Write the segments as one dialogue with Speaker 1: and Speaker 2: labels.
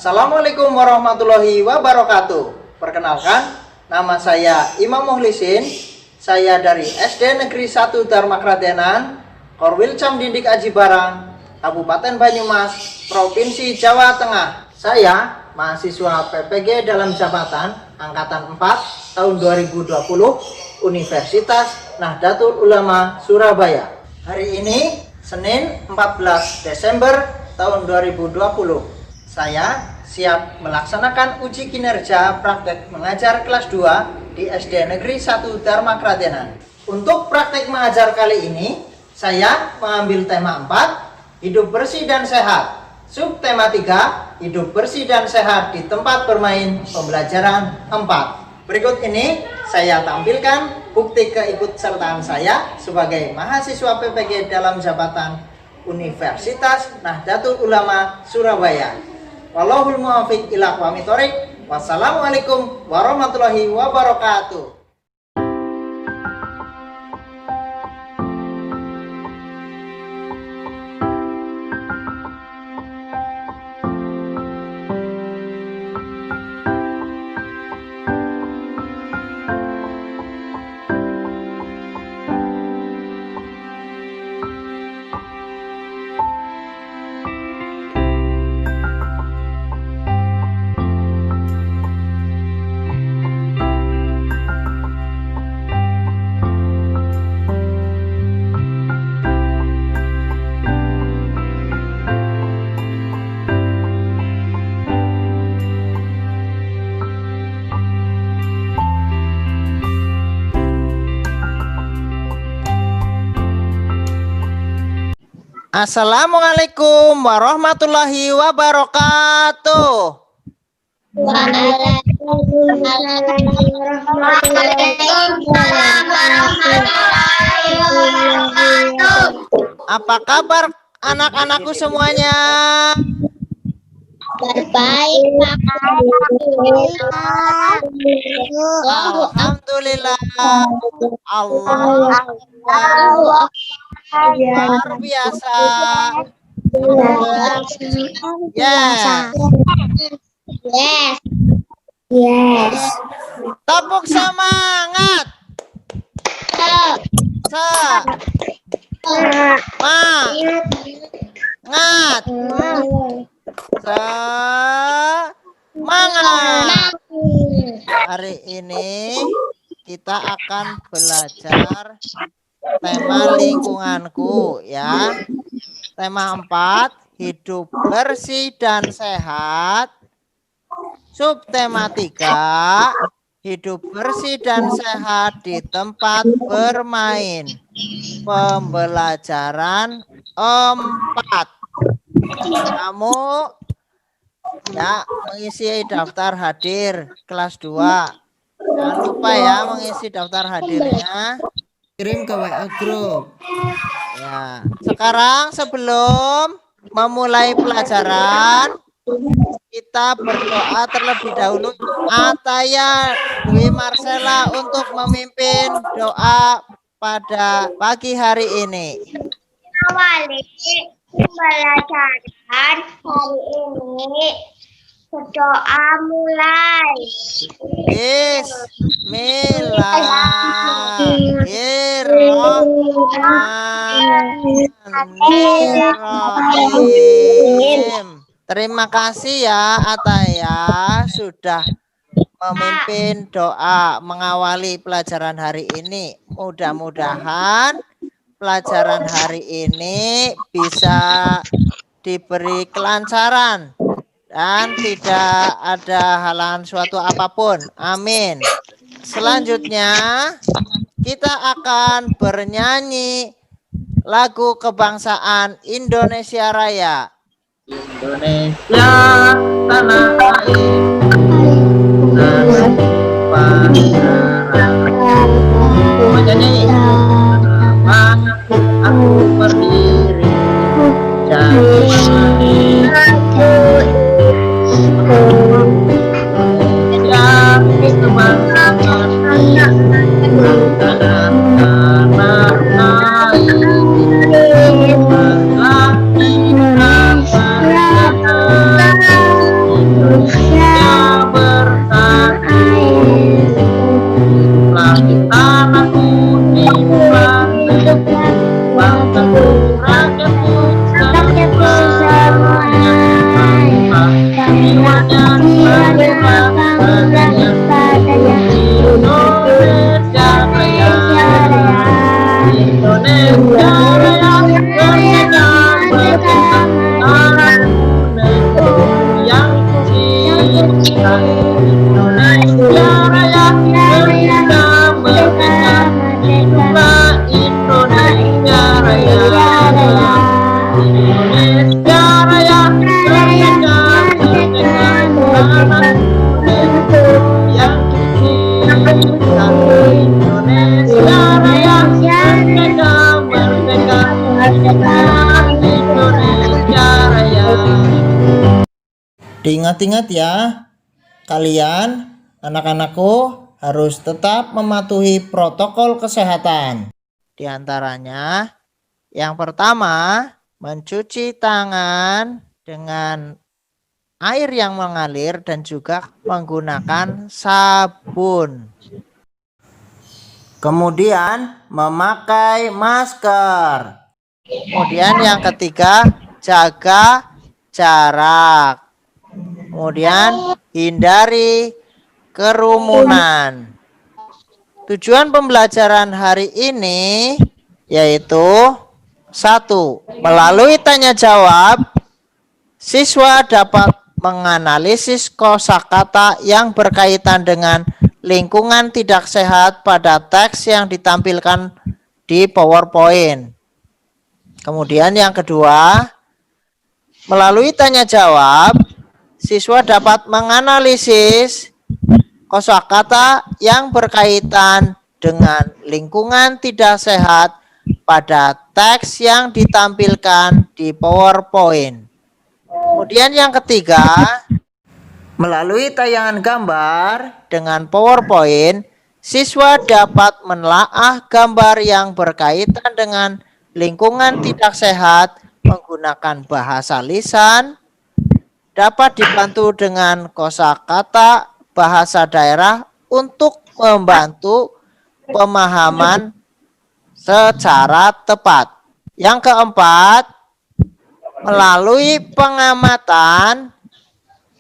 Speaker 1: Assalamualaikum warahmatullahi wabarakatuh. Perkenalkan, nama saya Imam Muhlisin. Saya dari SD Negeri 1 Dharma Kradenan, Korwil Camdindik Aji Barang, Kabupaten Banyumas, Provinsi Jawa Tengah. Saya mahasiswa PPG dalam jabatan Angkatan 4 tahun 2020 Universitas Nahdlatul Ulama Surabaya. Hari ini Senin 14 Desember tahun 2020. Saya siap melaksanakan uji kinerja praktek mengajar kelas 2 di SD Negeri 1 Dharma Kradenan. Untuk praktek mengajar kali ini, saya mengambil tema 4, hidup bersih dan sehat. Subtema 3, hidup bersih dan sehat di tempat bermain pembelajaran 4. Berikut ini saya tampilkan bukti keikutsertaan saya sebagai mahasiswa PPG dalam jabatan Universitas Nahdlatul Ulama Surabaya. Wallahul muwaffiq ila aqwamit thoriq. Wassalamualaikum warahmatullahi wabarakatuh. Assalamualaikum warahmatullahi wabarakatuh. Apa kabar anak-anakku semuanya?
Speaker 2: Baik,
Speaker 1: Alhamdulillah. Allah luar biasa.
Speaker 2: Yes.
Speaker 1: Tepuk semangat. Semangat. Semangat. Hari ini kita akan belajar tema lingkunganku ya. Tema 4, hidup bersih dan sehat. Subtema 3, hidup bersih dan sehat di tempat bermain. Pembelajaran 4. Kamu ya mengisi daftar hadir kelas 2. Jangan lupa ya mengisi daftar hadirnya. Kirim ke WA group. Ya, sekarang sebelum memulai pelajaran, kita berdoa terlebih dahulu. Ataya Dwi Marcella untuk memimpin doa pada pagi hari ini.
Speaker 2: Awali pembelajaran hari ini. Berdoa mulai.
Speaker 1: Bismillahirrahmanirrahim. Terima kasih ya Ataya sudah memimpin doa mengawali pelajaran hari ini. Mudah-mudahan pelajaran hari ini bisa diberi kelancaran dan tidak ada halangan suatu apapun. Amin. Selanjutnya kita akan bernyanyi lagu kebangsaan Indonesia Raya. Indonesia tanah air, menyanyi. Aku berdiri Indonesia Raya. Diingat-ingat ya, kalian anak-anakku harus tetap mematuhi protokol kesehatan. Di antaranya, yang pertama, mencuci tangan dengan air yang mengalir dan juga menggunakan sabun. Kemudian memakai masker. Kemudian yang ketiga, jaga jarak. Kemudian hindari kerumunan. Tujuan pembelajaran hari ini yaitu 1. Melalui tanya jawab, siswa dapat menganalisis kosakata yang berkaitan dengan lingkungan tidak sehat pada teks yang ditampilkan di PowerPoint. Kemudian yang kedua, melalui tanya jawab, siswa dapat menganalisis kosakata yang berkaitan dengan lingkungan tidak sehat pada teks yang ditampilkan di PowerPoint. Kemudian yang ketiga, melalui tayangan gambar dengan PowerPoint, siswa dapat menelaah gambar yang berkaitan dengan lingkungan tidak sehat menggunakan bahasa lisan, dapat dibantu dengan kosakata bahasa daerah untuk membantu pemahaman secara tepat. Yang keempat, melalui pengamatan,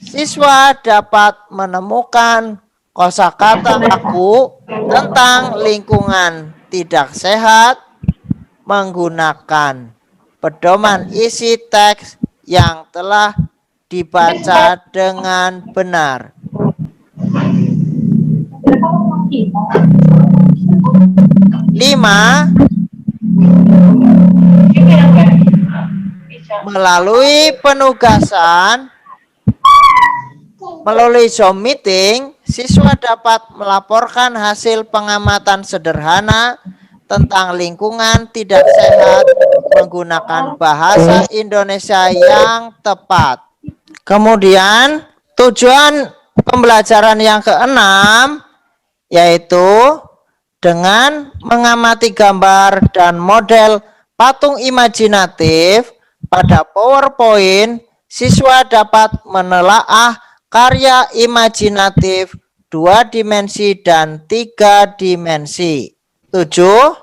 Speaker 1: siswa dapat menemukan kosakata baku tentang lingkungan tidak sehat menggunakan pedoman isi teks yang telah dibaca dengan benar. Lima, melalui penugasan melalui Zoom meeting, siswa dapat melaporkan hasil pengamatan sederhana tentang lingkungan tidak sehat menggunakan bahasa Indonesia yang tepat. Kemudian tujuan pembelajaran yang keenam yaitu dengan mengamati gambar dan model patung imajinatif pada PowerPoint, siswa dapat menelaah karya imajinatif 2 dimensi dan 3 dimensi. 7.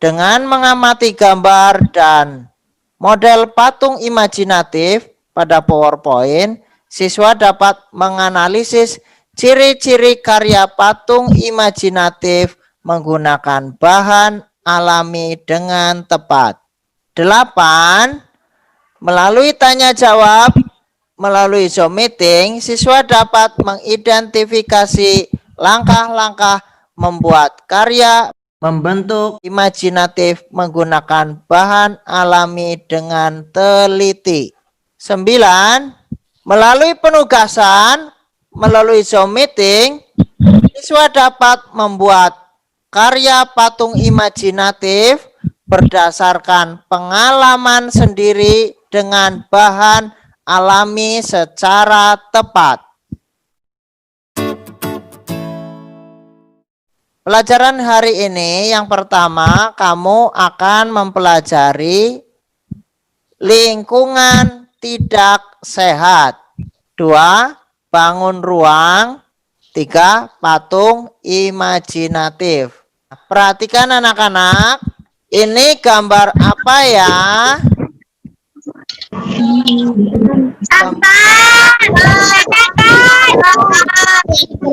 Speaker 1: Dengan mengamati gambar dan model patung imajinatif pada PowerPoint, siswa dapat menganalisis ciri-ciri karya patung imajinatif menggunakan bahan alami dengan tepat. 8. Melalui tanya jawab, melalui Zoom meeting, siswa dapat mengidentifikasi langkah-langkah membuat karya membentuk imajinatif menggunakan bahan alami dengan teliti. 9. Melalui penugasan, melalui Zoom meeting, siswa dapat membuat karya patung imajinatif berdasarkan pengalaman sendiri dengan bahan alami secara tepat. Pelajaran hari ini yang pertama, kamu akan mempelajari lingkungan tidak sehat. 2. Bangun ruang. 3. Patung imajinatif. Perhatikan anak-anak, ini gambar apa ya?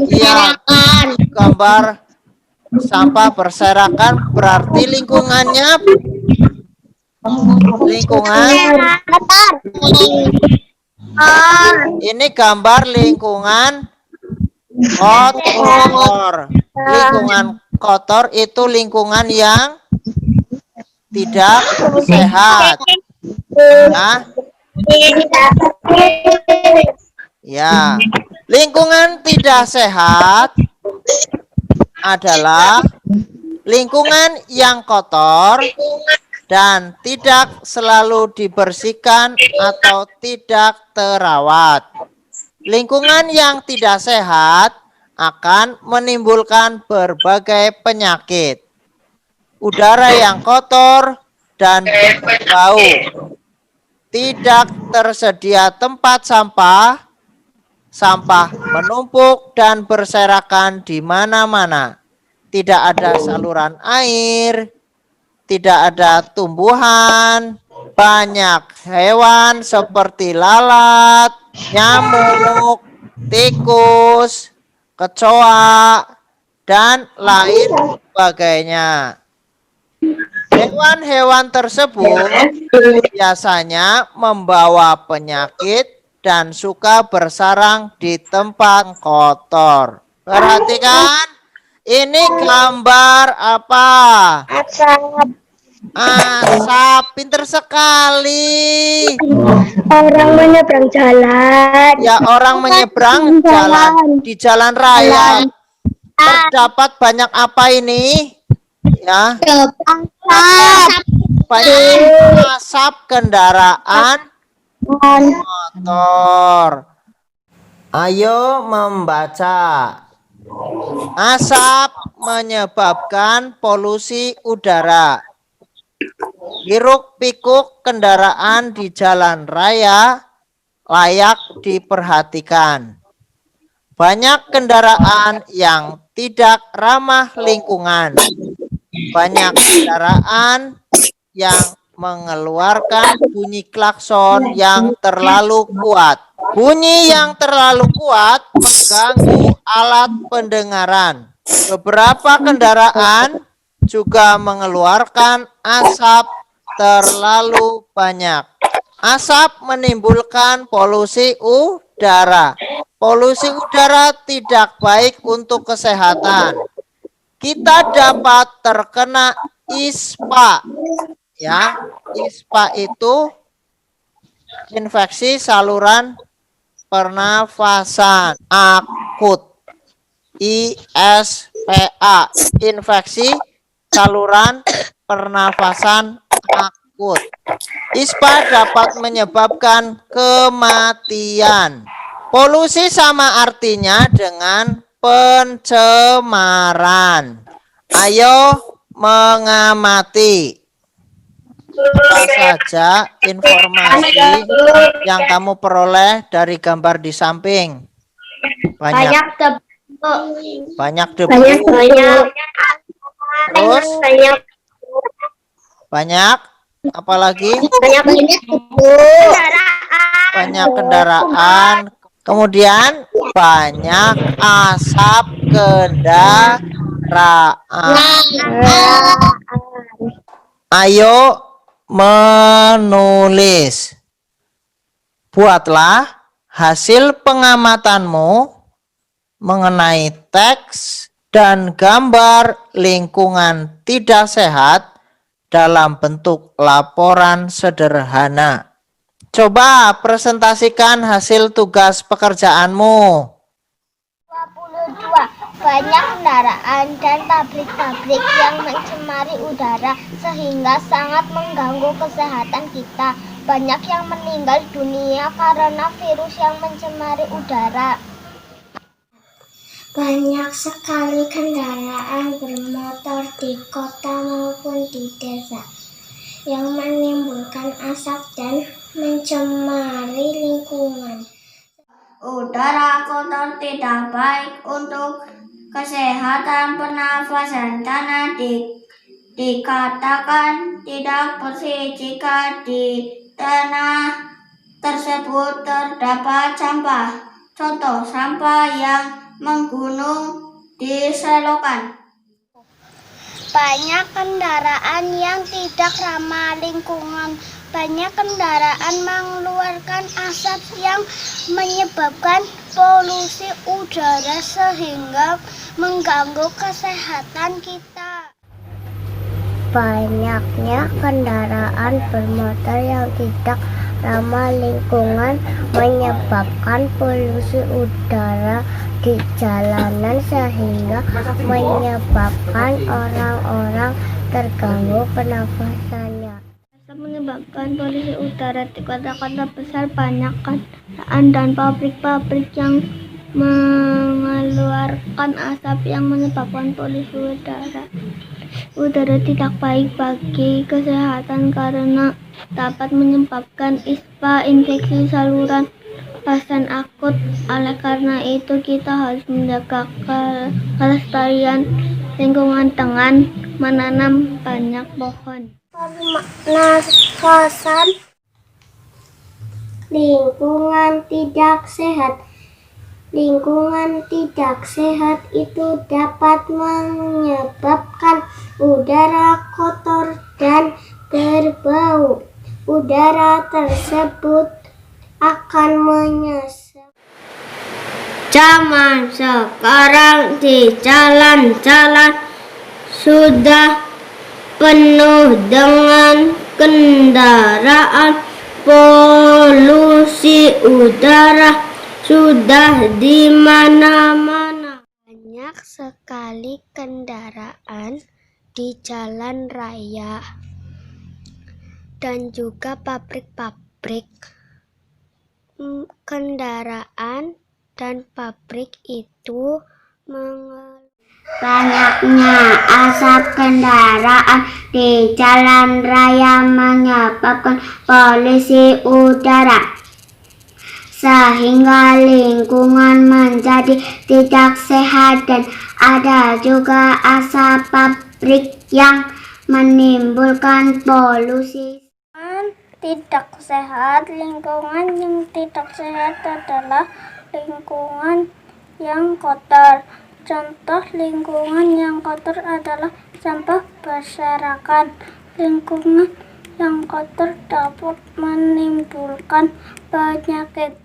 Speaker 1: Iya, gambar sampah berserakan, berarti lingkungannya ini gambar lingkungan kotor. Lingkungan kotor itu lingkungan yang tidak sehat. Nah, ya, lingkungan tidak sehat adalah lingkungan yang kotor dan tidak selalu dibersihkan atau tidak terawat. Lingkungan yang tidak sehat akan menimbulkan berbagai penyakit. Udara yang kotor dan berbau. Tidak tersedia tempat sampah. Sampah menumpuk dan berserakan di mana-mana. Tidak ada saluran air, tidak ada tumbuhan, banyak hewan seperti lalat, nyamuk, tikus, kecoa, dan lain sebagainya. Hewan-hewan tersebut biasanya membawa penyakit dan suka bersarang di tempat kotor. Perhatikan, ini gambar apa?
Speaker 2: Asap.
Speaker 1: Asap, pinter sekali.
Speaker 2: Orang menyeberang jalan.
Speaker 1: Ya, orang menyeberang jalan di jalan raya. Terdapat banyak apa ini? Ya,
Speaker 2: Asap.
Speaker 1: banyak asap kendaraan motor. Ayo membaca. Asap menyebabkan polusi udara. Hiruk-pikuk kendaraan di jalan raya layak diperhatikan. Banyak kendaraan yang tidak ramah lingkungan. Banyak kendaraan yang mengeluarkan bunyi klakson yang terlalu kuat. Bunyi yang terlalu kuat mengganggu alat pendengaran. Beberapa kendaraan juga mengeluarkan asap terlalu banyak. Asap menimbulkan polusi udara. Polusi udara tidak baik untuk kesehatan. Kita dapat terkena ISPA. Ya, ISPA itu infeksi saluran pernafasan akut. ISPA, infeksi saluran pernafasan akut. ISPA dapat menyebabkan kematian. Polusi sama artinya dengan pencemaran. Ayo mengamati. Apa saja informasi yang kamu peroleh dari gambar di samping? Banyak debu. Terus banyak apa lagi? Banyak kendaraan. Kemudian banyak asap kendaraan. Ayo menulis. Buatlah hasil pengamatanmu mengenai teks dan gambar lingkungan tidak sehat dalam bentuk laporan sederhana. Coba presentasikan hasil tugas pekerjaanmu.
Speaker 2: 22. Banyak kendaraan dan pabrik-pabrik yang mencemari udara sehingga sangat mengganggu kesehatan kita. Banyak yang meninggal dunia karena virus yang mencemari udara. Banyak sekali kendaraan bermotor di kota maupun di desa yang menimbulkan asap dan mencemari lingkungan. Udara kotor tidak baik untuk kesehatan pernafasan tanah. Dikatakan tidak bersih jika di tanah tersebut terdapat sampah. Contoh sampah yang menggunung di selokan. Banyak kendaraan yang tidak ramah lingkungan. Banyak kendaraan mengeluarkan asap yang menyebabkan polusi udara sehingga mengganggu kesehatan kita. Banyaknya kendaraan bermotor yang tidak ramah lingkungan menyebabkan polusi udara di jalanan sehingga menyebabkan orang-orang terganggu pernafasannya. menyebabkan polusi udara di kota-kota besar. Banyak kendaraan dan pabrik-pabrik yang mengeluarkan asap yang menyebabkan polusi udara. Udara tidak baik bagi kesehatan karena dapat menyebabkan ispa, infeksi saluran pernafasan akut. Oleh karena itu, kita harus menjaga kelestarian lingkungan dengan menanam banyak pohon. Pernafasan lingkungan tidak sehat. Lingkungan tidak sehat itu dapat menyebabkan udara kotor dan berbau. Udara tersebut akan menyesat. Zaman sekarang di jalan-jalan sudah penuh dengan kendaraan, polusi udara sudah di mana-mana. Banyak sekali kendaraan di jalan raya dan juga pabrik-pabrik. Kendaraan dan pabrik itu banyaknya asap kendaraan di jalan raya menyebabkan polusi udara, sehingga lingkungan menjadi tidak sehat, dan ada juga asap pabrik yang menimbulkan polusi. Tidak sehat. Lingkungan yang tidak sehat adalah lingkungan yang kotor. Contoh lingkungan yang kotor adalah sampah berserakan. Lingkungan yang kotor dapat menimbulkan penyakit.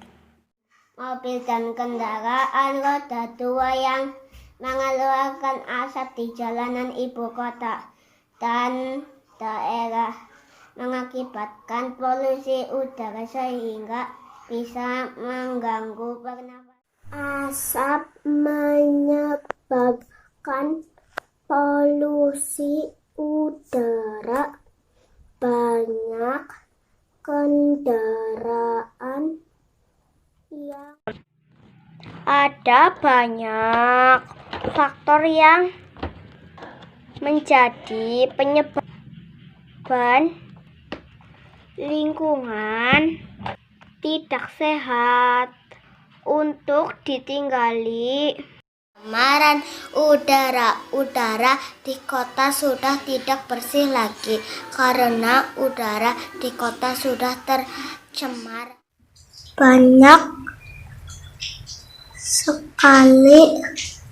Speaker 2: Mobil dan kendaraan roda dua yang mengeluarkan asap di jalanan ibu kota dan daerah mengakibatkan polusi udara sehingga bisa mengganggu pernafasan. Asap menyebabkan polusi udara. Banyak kendaraan yang ada banyak faktor yang menjadi penyebab lingkungan tidak sehat untuk ditinggali. Pencemaran udara di kota sudah tidak bersih lagi karena udara di kota sudah tercemar. Banyak sekali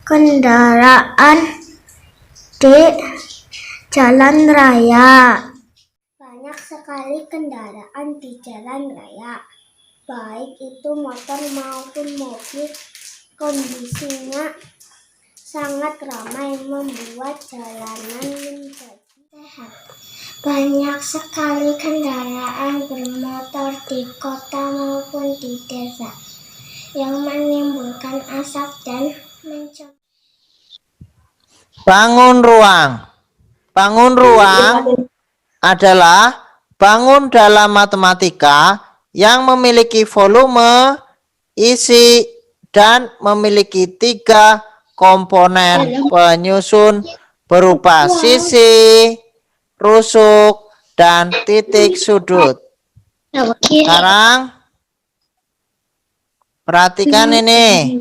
Speaker 2: kendaraan di jalan raya. Banyak sekali kendaraan di jalan raya, baik itu motor maupun mobil. Kondisinya sangat ramai, membuat jalanan menjadi sehat. Banyak sekali kendaraan bermotor di kota maupun di desa yang menimbulkan asap dan mencemari.
Speaker 1: Bangun ruang. Bangun ruang adalah bangun dalam matematika yang memiliki volume, isi, dan memiliki 3 komponen penyusun berupa sisi, rusuk, dan titik sudut. Sekarang perhatikan ini.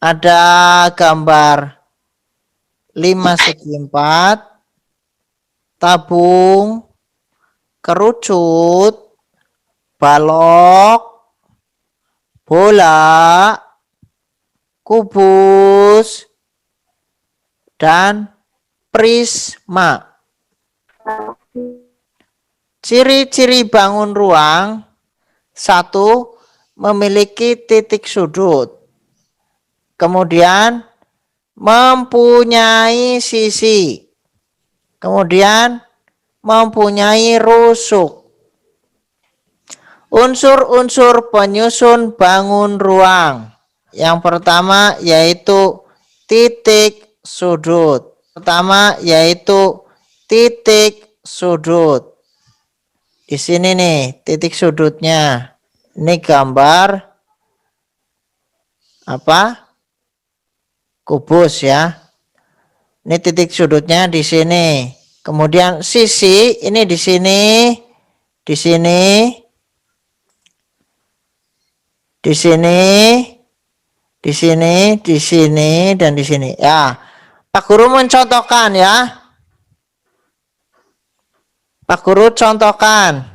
Speaker 1: Ada gambar 5/4, tabung, kerucut, balok, bola, kubus, dan prisma. Ciri-ciri bangun ruang: 1. Memiliki titik sudut. Kemudian mempunyai sisi. Kemudian mempunyai rusuk. Unsur-unsur penyusun bangun ruang. Yang pertama yaitu titik sudut. Titik sudut. Di sini nih titik sudutnya. Ini gambar apa? Kubus ya. Ini titik sudutnya di sini. Kemudian sisi ini di sini, di sini, di sini, di sini, di sini, dan di sini. Ya, Pak Guru mencontohkan ya. Pak Guru contohkan.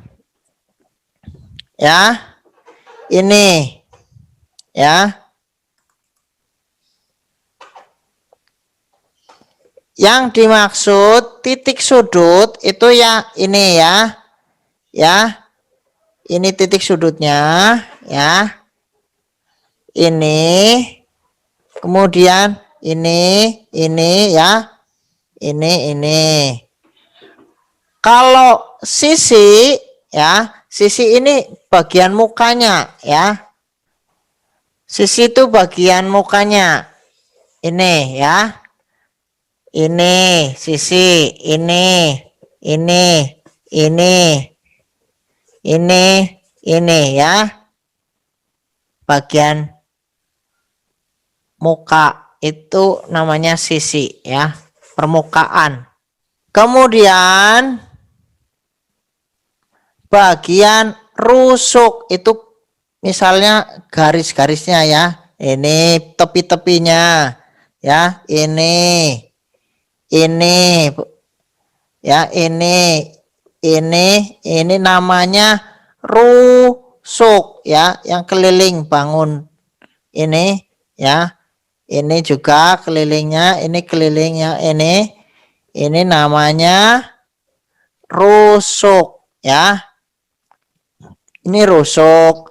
Speaker 1: Ya, ini. Ya. Yang dimaksud titik sudut itu ya ini ya. Ya. Ini titik sudutnya ya. Ini kemudian ini ya. Ini. Kalau sisi ya, sisi ini bagian mukanya ya. Sisi itu bagian mukanya. Ini ya. Ini sisi, ini ya. Bagian muka itu namanya sisi ya, permukaan. Kemudian bagian rusuk itu misalnya garis-garisnya ya. Ini tepi-tepinya ya, ini ya, ini namanya rusuk ya, yang keliling bangun ini ya. Ini juga kelilingnya, ini kelilingnya, ini namanya rusuk ya. Ini rusuk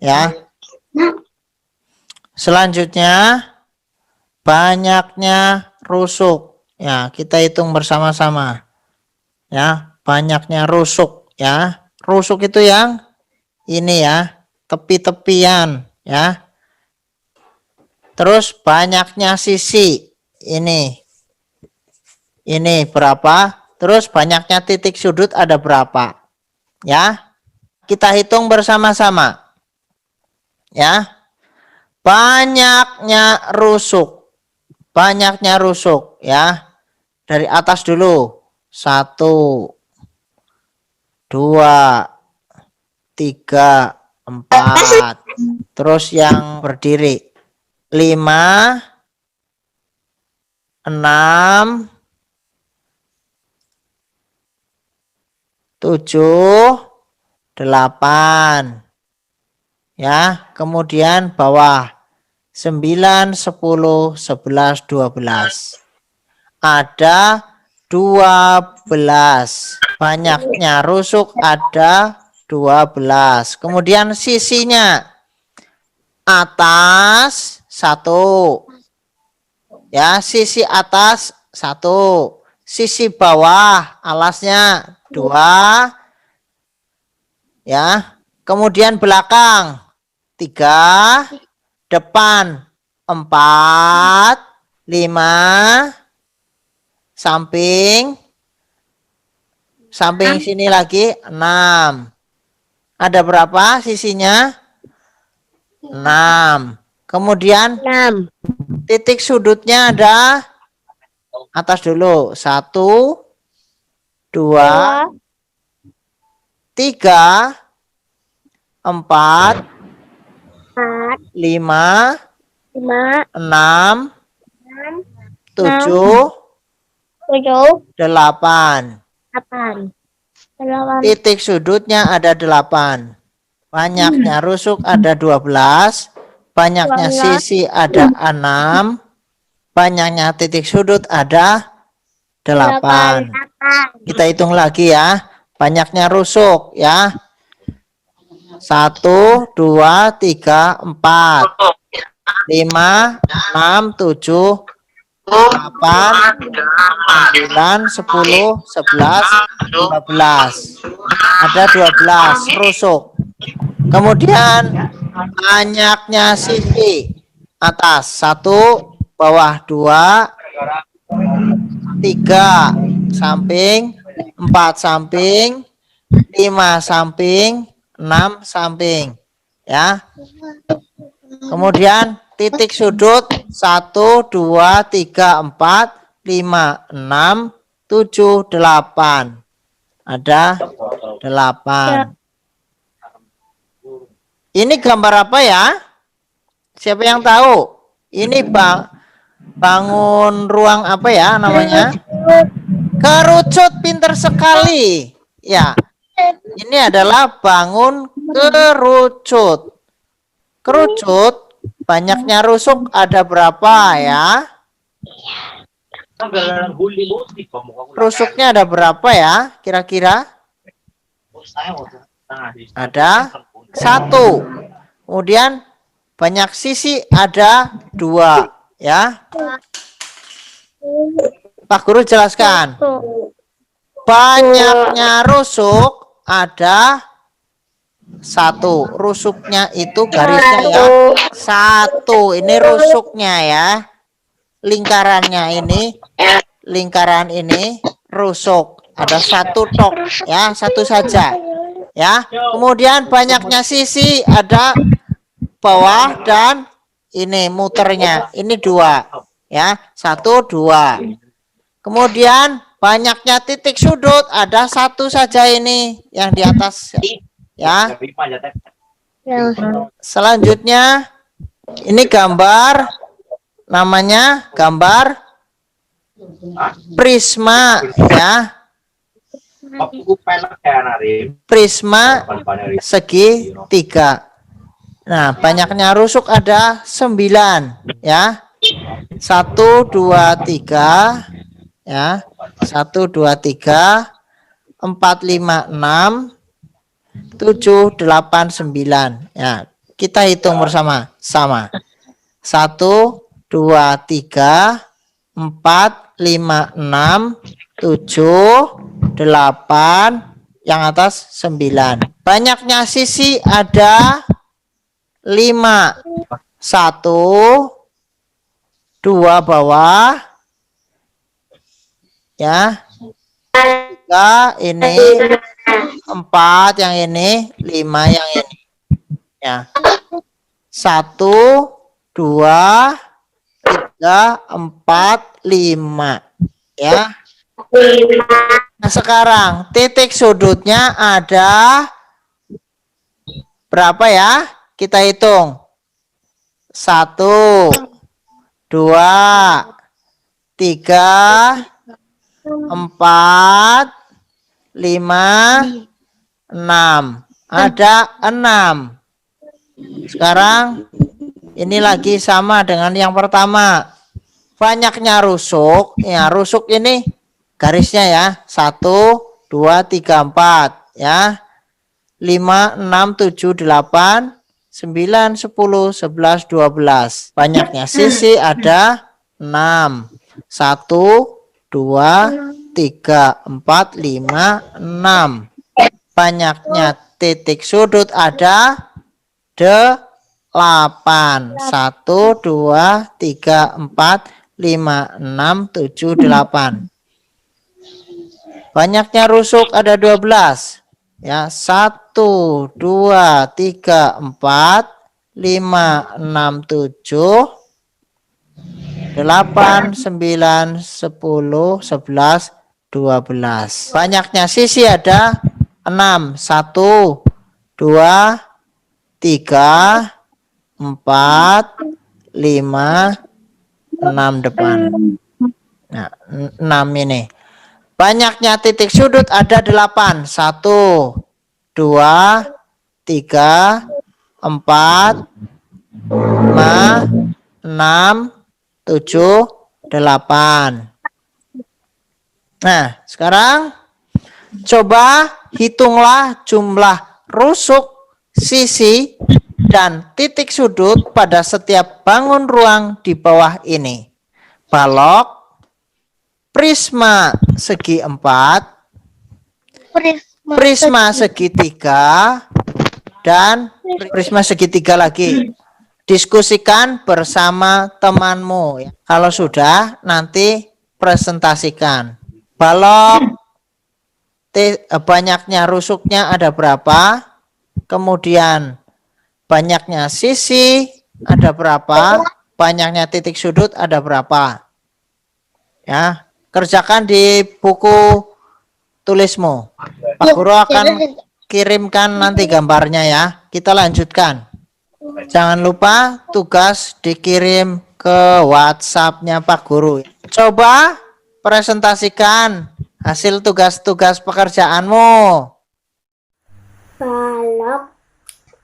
Speaker 1: ya. Selanjutnya banyaknya rusuk ya, kita hitung bersama-sama ya. Banyaknya rusuk ya. Rusuk itu yang ini ya, tepi-tepian ya. Terus banyaknya sisi ini berapa, terus banyaknya titik sudut ada berapa ya. Kita hitung bersama-sama ya. Banyaknya rusuk ya, dari atas dulu. 1 2 3 4, terus yang berdiri 5 6 7 8 ya. Kemudian bawah 9 10 11 12, ada 12. Banyaknya rusuk ada 12. Kemudian sisinya atas 1 ya, sisi atas 1, sisi bawah alasnya 2 ya. Kemudian belakang 3, depan 4, 5, samping sini lagi 6. Ada berapa sisinya? 6. Kemudian
Speaker 2: 6.
Speaker 1: titik sudutnya ada atas dulu. 1 2 3 4 5 6 7 8. Titik sudutnya ada 8. Banyaknya rusuk ada 12. Banyaknya sisi ada 6. Banyaknya titik sudut ada 8. Kita hitung lagi ya. Banyaknya rusuk ya. 1 2 3 4 5 6 7 8 9 10 11 12. Ada 12 rusuk. Kemudian banyaknya sisi atas 1, bawah 2, 3 samping, 4 samping, 5 samping, 6 samping. Ya. Kemudian titik sudut 1, 2, 3, 4, 5, 6, 7, 8. Ada 8. Ini gambar apa ya? Siapa yang tahu? Ini bangun ruang apa ya namanya? Kerucut, pinter sekali. Ya. Ini adalah bangun kerucut. Kerucut, banyaknya rusuk ada berapa ya? Rusuknya ada berapa ya? Kira-kira? Ada 1. Kemudian banyak sisi ada 2 ya. Pak Guru jelaskan. Banyaknya rusuk ada 1. Rusuknya itu garisnya ya 1. Ini rusuknya ya. Lingkarannya ini, lingkaran ini rusuk. Ada 1 tok ya, 1 saja. Ya. Kemudian banyaknya sisi ada bawah dan ini muternya. Ini 2 ya, 1, 2. Kemudian banyaknya titik sudut ada 1 saja ini yang di atas ya. Selanjutnya ini gambar, namanya gambar prisma ya. Prisma segitiga. Nah, banyaknya rusuk ada 9 ya. 1, 2, 3 ya. 1, 2, 3, 4, 5, 6, 7, 8, 9 ya. Kita hitung bersama sama. 1, 2, 3, 4, 5, 6, 7, 8, yang atas 9. Banyaknya sisi ada 5. 1, 2 bawah ya. 3 ini, 4 yang ini, 5 yang ini ya. 1, 2, 3, 4, 5 ya. Nah, sekarang titik sudutnya ada berapa ya? Kita hitung. 1, 2, 3, 4, 5, 6. Ada 6. Sekarang ini lagi sama dengan yang pertama. Banyaknya rusuk. Ya, rusuk ini garisnya ya. 1, 2, 3, 4 ya. 5, 6, 7, 8, 9, 10, 11, 12. Banyaknya sisi ada 6. 1, 2, 3, 4, 5, 6. Banyaknya titik sudut ada 8. 1, 2, 3, 4, 5, 6, 7, 8. Banyaknya rusuk ada 12. Ya, 1, 2, 3, 4, 5, 6, 7, 8, 9, 10, 11, 12. Banyaknya sisi ada 6. 1, 2, 3, 4, 5, 6 depan. Nah, 6 ini. Banyaknya titik sudut ada 8. 1, 2, 3, 4, 5, 6, 7, 8. Nah, sekarang coba hitunglah jumlah rusuk, sisi, dan titik sudut pada setiap bangun ruang di bawah ini. Balok, prisma segi 4, prisma segitiga, dan prisma segitiga lagi. Diskusikan bersama temanmu. Kalau sudah, nanti presentasikan. Balok banyaknya rusuknya ada berapa? Kemudian banyaknya sisi ada berapa? Banyaknya titik sudut ada berapa? Ya, kerjakan di buku tulismu. Pak Guru akan kirimkan nanti gambarnya ya. Kita lanjutkan. Jangan lupa tugas dikirim ke WhatsApp-nya Pak Guru. Coba presentasikan hasil tugas-tugas pekerjaanmu.
Speaker 2: Balok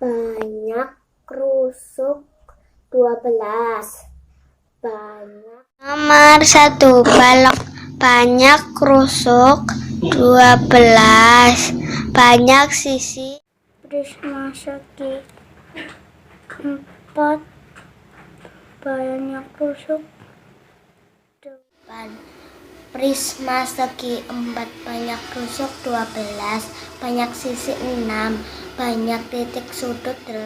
Speaker 2: banyak rusuk 12. Banyak. Nomor 1, balok banyak rusuk 12. Banyak sisi. Prisma segi 4. Banyak rusuk 8. Prisma segi 4, banyak rusuk 12, banyak sisi 6, banyak titik sudut 8.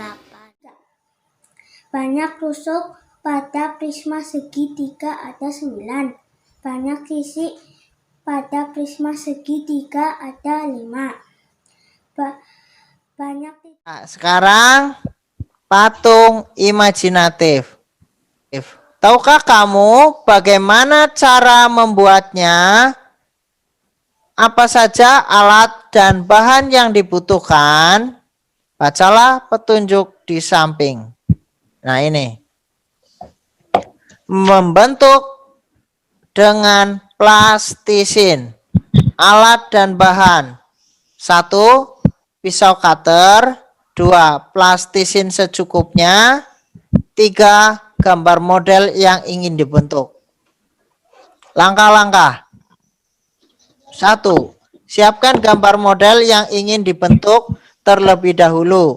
Speaker 2: Banyak rusuk pada prisma segi 3 ada 9. Banyak sisi pada prisma segi 3 ada 5. Banyak titik.
Speaker 1: Nah, sekarang patung imajinatif. Tahukah kamu bagaimana cara membuatnya? Apa saja alat dan bahan yang dibutuhkan? Bacalah petunjuk di samping. Nah, ini. Membentuk dengan plastisin. Alat dan bahan. 1. Pisau cutter. 2. Plastisin secukupnya. 3. Gambar model yang ingin dibentuk. Langkah-langkah. 1. Siapkan gambar model yang ingin dibentuk terlebih dahulu.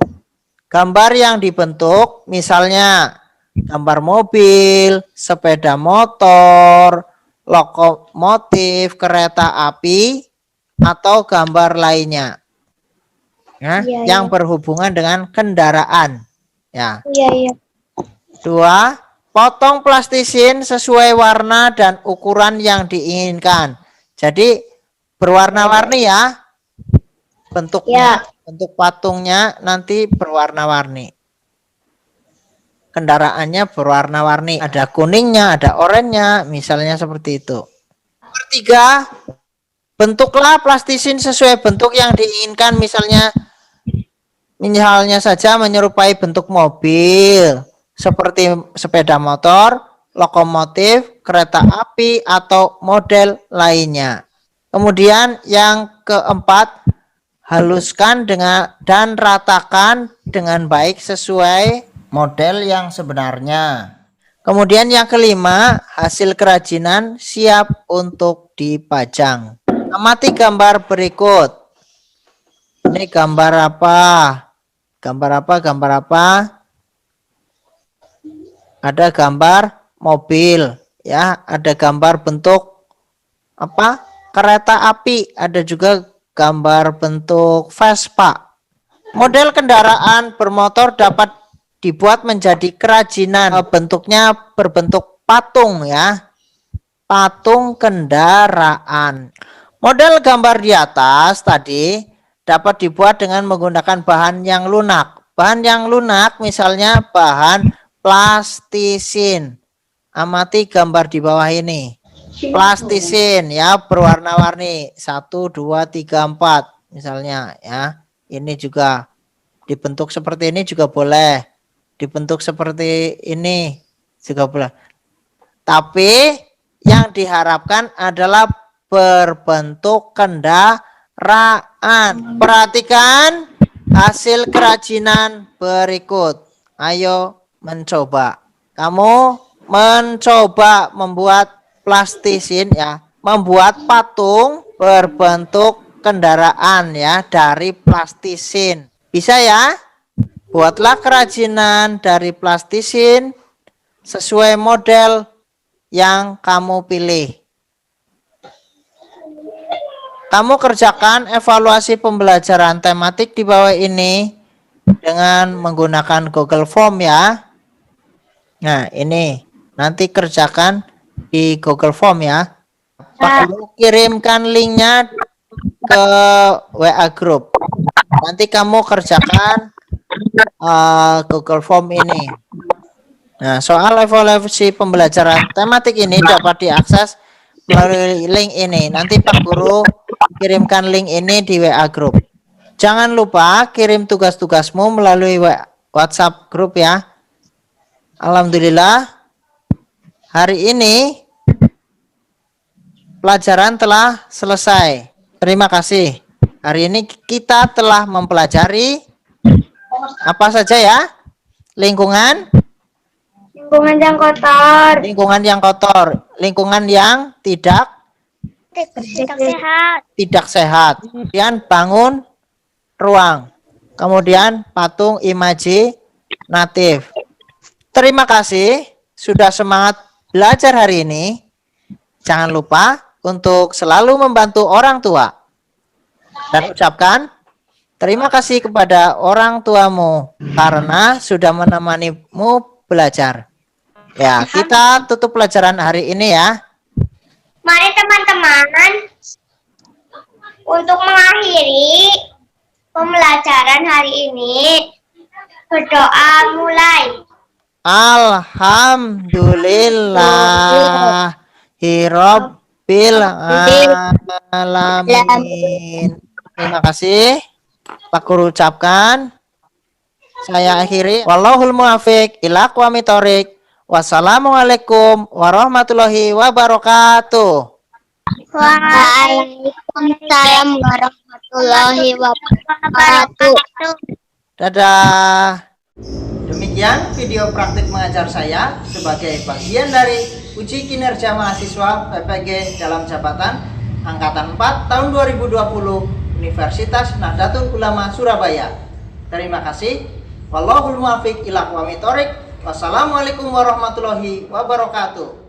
Speaker 1: Gambar yang dibentuk misalnya gambar mobil, sepeda motor, lokomotif, kereta api, atau gambar lainnya. Ya, yang berhubungan dengan kendaraan. Ya.
Speaker 2: Iya.
Speaker 1: 2. Potong plastisin sesuai warna dan ukuran yang diinginkan. Jadi berwarna-warni ya bentuknya. Bentuk patungnya nanti berwarna-warni. Kendaraannya berwarna-warni. Ada kuningnya, ada oranye, misalnya seperti itu. Nomor 3. Bentuklah plastisin sesuai bentuk yang diinginkan. Misalnya saja menyerupai bentuk mobil. Seperti sepeda motor, lokomotif, kereta api, atau model lainnya. Kemudian yang keempat, haluskan dan ratakan dengan baik sesuai model yang sebenarnya. Kemudian yang kelima, hasil kerajinan siap untuk dipajang. Amati gambar berikut. Ini gambar apa? Gambar apa? Ada gambar mobil, ya, ada gambar bentuk apa? Kereta api, ada juga gambar bentuk Vespa. Model kendaraan bermotor dapat dibuat menjadi kerajinan. Bentuknya berbentuk patung ya. Patung kendaraan. Model gambar di atas tadi dapat dibuat dengan menggunakan bahan yang lunak. Bahan yang lunak misalnya bahan plastisin. Amati gambar di bawah ini. Plastisin ya, berwarna-warni 1, 2, 3, 4 misalnya ya. Ini juga dibentuk seperti ini juga boleh. Dibentuk seperti ini juga boleh. Tapi yang diharapkan adalah berbentuk kendaraan. Perhatikan hasil kerajinan berikut. Ayo mencoba. Kamu mencoba membuat plastisin ya, membuat patung berbentuk kendaraan ya dari plastisin. Bisa ya? Buatlah kerajinan dari plastisin sesuai model yang kamu pilih. Kamu kerjakan evaluasi pembelajaran tematik di bawah ini dengan menggunakan Google Form ya. Nah, ini nanti kerjakan di Google Form ya. Pak Guru kirimkan linknya ke WA Group. Nanti kamu kerjakan Google Form ini. Nah, soal evaluasi pembelajaran tematik ini dapat diakses melalui link ini. Nanti Pak Guru kirimkan link ini di WA Group. Jangan lupa kirim tugas-tugasmu melalui WhatsApp Group ya. Alhamdulillah, hari ini pelajaran telah selesai. Terima kasih. Hari ini kita telah mempelajari apa saja ya? Lingkungan
Speaker 2: yang kotor.
Speaker 1: Lingkungan yang kotor, lingkungan yang tidak sehat. Kemudian bangun ruang. Kemudian patung imajinatif. Terima kasih sudah semangat belajar hari ini. Jangan lupa untuk selalu membantu orang tua. Dan ucapkan terima kasih kepada orang tuamu karena sudah menemanimu belajar. Ya, kita tutup pelajaran hari ini ya.
Speaker 2: Mari teman-teman, untuk mengakhiri pembelajaran hari ini, berdoa mulai.
Speaker 1: Alhamdulillahirabbil alamin. Terima kasih Pak Guru ucapkan. Saya akhiri. Wallahul muwaffiq ila aqwamit thoriq. Wassalamualaikum warahmatullahi wabarakatuh.
Speaker 2: Waalaikumsalam warahmatullahi wabarakatuh.
Speaker 1: Dadah. Demikian video praktik mengajar saya sebagai bagian dari uji kinerja mahasiswa PPG dalam jabatan Angkatan 4 tahun 2020 Universitas Nahdlatul Ulama Surabaya. Terima kasih. Wallahul muwaffiq ila aqwamit thoriq. Wassalamualaikum warahmatullahi wabarakatuh.